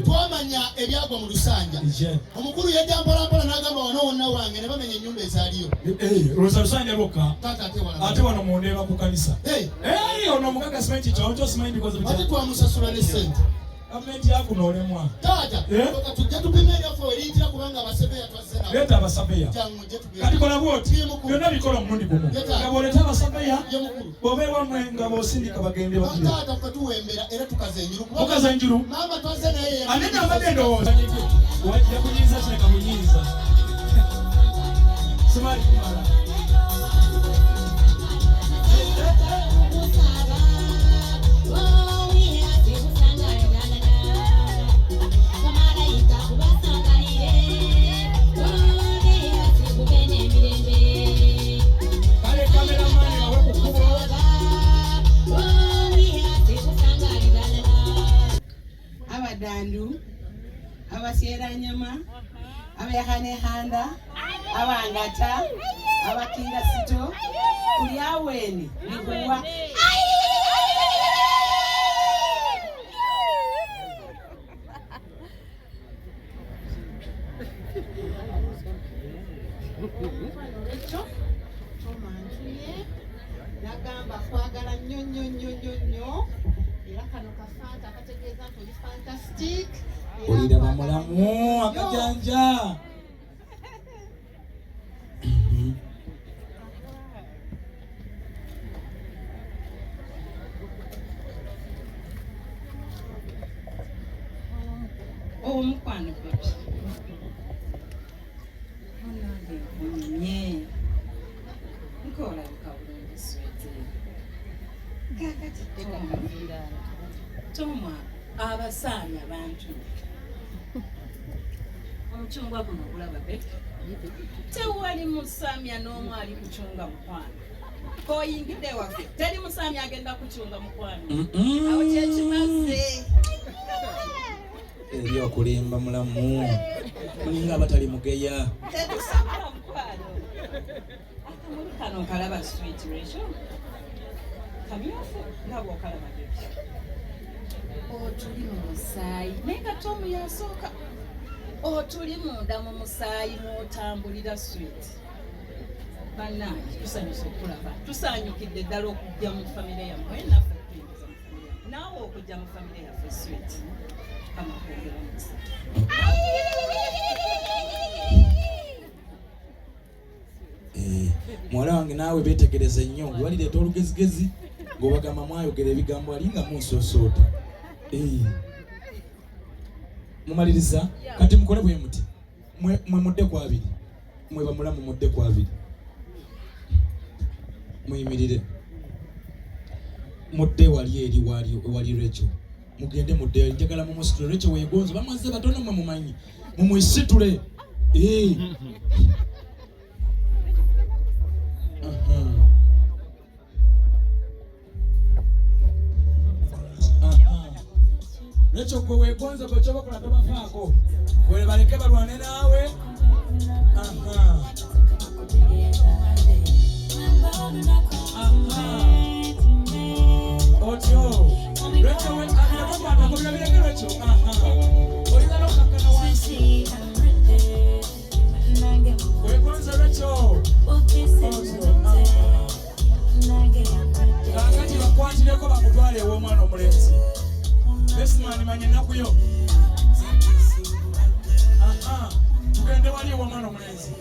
twamanya ebyagwa mu lusanja omukulu yajja mpolampola n'agamba wano wonna wange ne bamenya ennyumba ezaaliyo lusanja lwokka ate wano mundeeba ku kanisa ono omugaga simanyi kikyo simanyi bikoze ate twamusasula ne ssente gavumenti yakunoolemwa taata tujja tupima eryaffe weriyitira kubanga abasebeya twazze nabo leeta abasabeya kati kola bwoti byonna bikola omulundi gumu nga bw'oleeta abasabeya bw'oba ewamwe nga bw'osindika bagende bagire taata ffe tuwembera era tukaza enjulu mukaza enjulu maama twazze naye ate ng'ambadde endowooza wajja kunyiiza kireka bunyiiza simaali kumala Dandu, abasiera nyama, abahane handa, abangata, abakinga sito, kuliaweni, nikuwa. Nagamba kwagala nnyo. Fantastic. Olida bamulamu akajanja. Oh, mukwano papi. Onye. Nkola bukabulungi swete. Kakati Toma abasaanya abantu. Omucungwa guno gulaba bete. Tewali musamya n'omu ali kucunga mukwano. Koyingidde waffe. Teri musamya agenda kucunga mukwano. Awo kyekimaze. Eri okulimba mulamu. Mulinga abatali mugeya. Tetusabula mukwano. Akamuli kano kalaba sweet Rachel. Kamyofu nga bw'okalaba bete. Otuli mu musaayi naye nga Tomu yasooka otuli munda mu musaayi mw'otambulira sweet bannange tusanyusa okulaba tusanyukidde ddala okujja mu famire yammwe naffe tuyinza mu famire yammwe naawe okujja mu famire yaffe sweet kamakwogera omukisa muwala wange naawe beetegereza nnyo walireeta olugezigezi ng'obagamba mwayogera ebigambo ali nga munsosoota mumaliriza kati mukole bwe muti mwe mudde ku abiri mwe bamulamu mudde ku abiri muyimirire mudde wali eri wali Rachel mugende mudde njagala mumusitule Rachel weegonze bamaze batono mwe mumanyi mumwisitule Rachel gwe weegonze gwe kyoba kola tobafaako bwe baleke balwane naawe otyo Rachel akakwatako birabireke Rachel olina n'okakkana wansi weegonze Rachel kakati bakwatireko bakutwale ew'omwana omulenzi Besimani manye nakuyo. Tugende wali ew'omwana omulenzi.